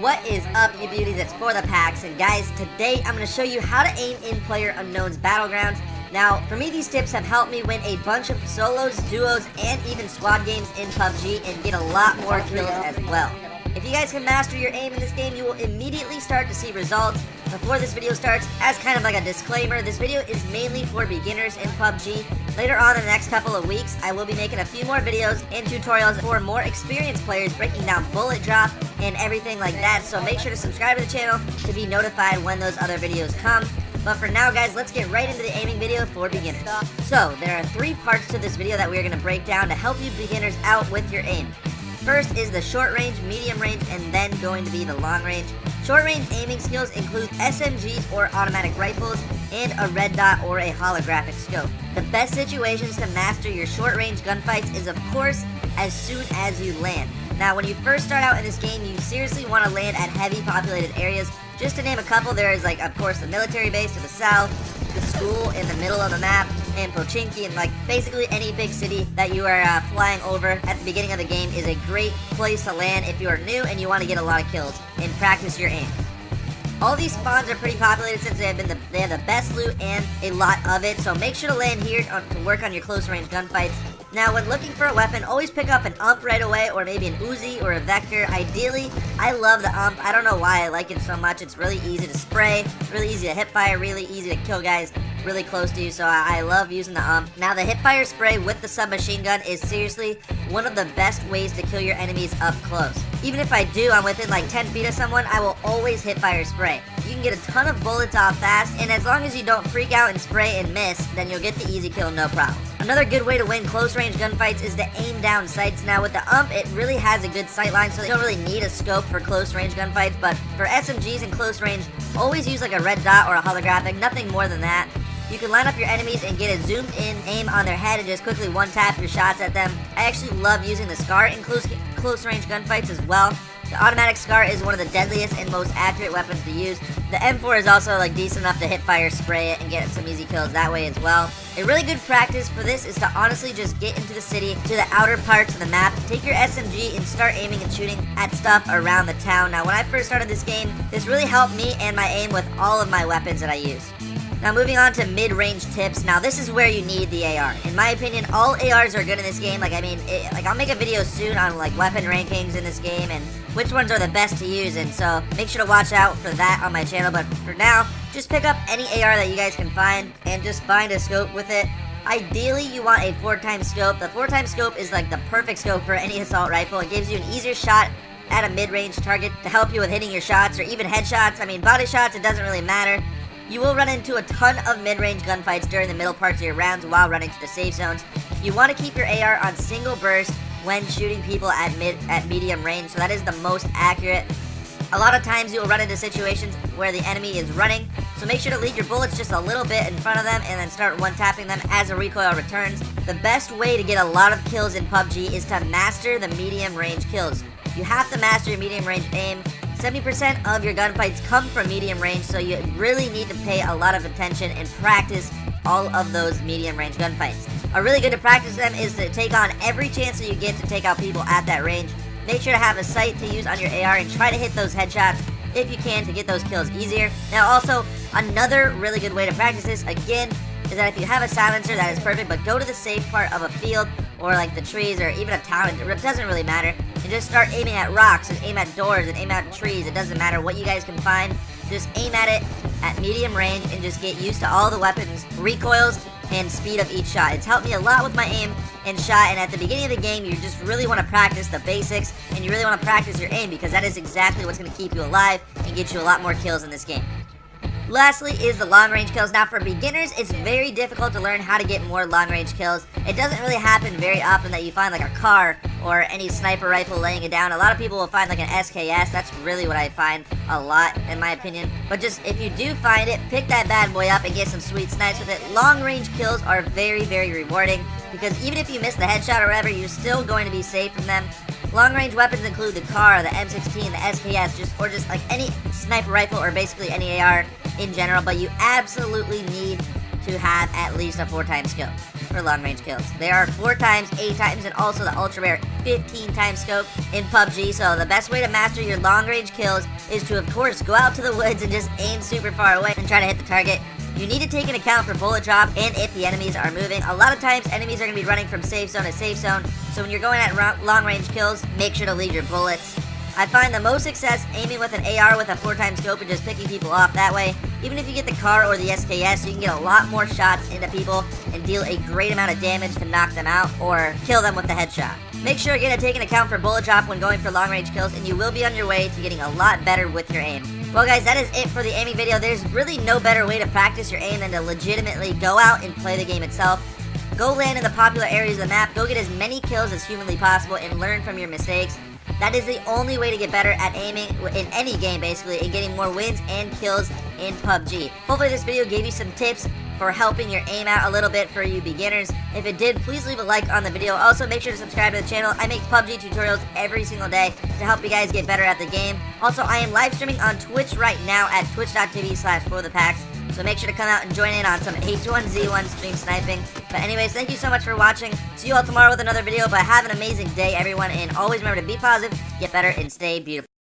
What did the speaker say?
What is up, you beauties? It's For The Packs, and guys, today I'm going to show you how to aim in PlayerUnknown's Battlegrounds. Now, for me, these tips have helped me win a bunch of solos, duos, and even squad games in PUBG and get a lot more kills as well. If you guys can master your aim in this game, you will immediately start to see results. Before this video starts, as kind of like a disclaimer, this video is mainly for beginners in PUBG. Later on in the next couple of weeks, I will be making a few more videos and tutorials for more experienced players breaking down bullet drop and everything like that, so make sure to subscribe to the channel to be notified when those other videos come. But for now, guys, let's get right into the aiming video for beginners. So, there are 3 parts to this video that we're going to break down to help you beginners out with your aim. First is the short range, medium range, and then going to be the long range. Short range aiming skills include SMGs or automatic rifles, and a red dot or a holographic scope. The best situations to master your short range gunfights is, of course, as soon as you land. Now, when you first start out in this game, you seriously want to land at heavy populated areas. Just to name a couple, there is, like, of course, the military base to the south, the school in the middle of the map, and Pochinki, and like basically any big city that you are flying over at the beginning of the game is a great place to land if you are new and you want to get a lot of kills and practice your aim. All these spawns are pretty populated since they have the best loot and a lot of it, so make sure to land here to work on your close range gunfights. Now, when looking for a weapon, always pick up an ump right away, or maybe an Uzi or a Vector. Ideally, I love the ump. I don't know why I like it so much. It's really easy to spray, really easy to hip fire, really easy to kill guys really close to you, so I love using the ump. Now, the hip fire spray with the submachine gun is seriously one of the best ways to kill your enemies up close. Even if I'm within like 10 feet of someone, I will always hip fire spray. You can get a ton of bullets off fast, and as long as you don't freak out and spray and miss, then you'll get the easy kill no problem. Another good way to win close range gunfights is to aim down sights. Now, with the ump, it really has a good sight line, so you don't really need a scope for close range gunfights, but for SMGs in close range, always use like a red dot or a holographic, nothing more than that. You can line up your enemies and get a zoomed in aim on their head and just quickly one-tap your shots at them. I actually love using the SCAR in close range gunfights as well. The automatic SCAR is one of the deadliest and most accurate weapons to use. The M4 is also like decent enough to hip fire spray it and get some easy kills that way as well. A really good practice for this is to honestly just get into the city, to the outer parts of the map, take your SMG and start aiming and shooting at stuff around the town. Now, when I first started this game, this really helped me and my aim with all of my weapons that I use. Now, moving on to mid-range tips. Now, this is where you need the AR. In my opinion, all ARs are good in this game. I'll make a video soon on like weapon rankings in this game and which ones are the best to use, and so make sure to watch out for that on my channel. But for now, just pick up any AR that you guys can find and just find a scope with it. Ideally, you want a 4x scope. The 4x scope is like the perfect scope for any assault rifle. It gives you an easier shot at a mid-range target to help you with hitting your shots or even headshots. I mean, body shots, it doesn't really matter. You will run into a ton of mid-range gunfights during the middle parts of your rounds while running to the safe zones. You want to keep your AR on single burst when shooting people at medium range, so that is the most accurate. A lot of times you will run into situations where the enemy is running, so make sure to leave your bullets just a little bit in front of them and then start one-tapping them as the recoil returns. The best way to get a lot of kills in PUBG is to master the medium range kills. You have to master your medium range aim. 70% of your gunfights come from medium range, so you really need to pay a lot of attention and practice all of those medium range gunfights. A really good to practice them is to take on every chance that you get to take out people at that range. Make sure to have a sight to use on your AR and try to hit those headshots if you can to get those kills easier. Now, also, another really good way to practice this, again, is that if you have a silencer, that is perfect, but go to the safe part of a field or like the trees or even a town, it doesn't really matter, and just start aiming at rocks and aim at doors and aim at trees. It doesn't matter what you guys can find, just aim at it at medium range and just get used to all the weapons, recoils, and speed of each shot. It's helped me a lot with my aim and shot, and at the beginning of the game, you just really want to practice the basics, and you really want to practice your aim because that is exactly what's going to keep you alive and get you a lot more kills in this game. Lastly is the long range kills. Now, for beginners, it's very difficult to learn how to get more long range kills. It doesn't really happen very often that you find like a car or any sniper rifle laying it down. A lot of people will find like an SKS. That's really what I find a lot, in my opinion. But just if you do find it, pick that bad boy up and get some sweet snipes with it. Long range kills are very, very rewarding because even if you miss the headshot or whatever, you're still going to be safe from them. Long-range weapons include the car, the M16, the SKS, or just like any sniper rifle or basically any AR in general, but you absolutely need to have at least a 4-time scope for long-range kills. There are 4 times, 8 times, and also the ultra-rare 15-time scope in PubG, so the best way to master your long-range kills is to, of course, go out to the woods and just aim super far away and try to hit the target. You need to take into account for bullet drop and if the enemies are moving. A lot of times, enemies are going to be running from safe zone to safe zone, so when you're going at long-range kills, make sure to leave your bullets. I find the most success aiming with an AR with a 4-time scope and just picking people off that way. Even if you get the car or the SKS, you can get a lot more shots into people and deal a great amount of damage to knock them out or kill them with the headshot. Make sure again to take into account for bullet drop when going for long range kills, and you will be on your way to getting a lot better with your aim. Well guys, that is it for the aiming video. There's really no better way to practice your aim than to legitimately go out and play the game itself. Go land in the popular areas of the map, go get as many kills as humanly possible, and learn from your mistakes. That is the only way to get better at aiming in any game, basically, and getting more wins and kills in PUBG. Hopefully this video gave you some tips for helping your aim out a little bit for you beginners. If it did, please leave a like on the video. Also, make sure to subscribe to the channel. I make PUBG tutorials every single day to help you guys get better at the game. Also, I am live streaming on Twitch right now at twitch.tv/forthepacks. So make sure to come out and join in on some H1Z1 stream sniping. But anyways, thank you so much for watching. See you all tomorrow with another video. But have an amazing day, everyone. And always remember to be positive, get better, and stay beautiful.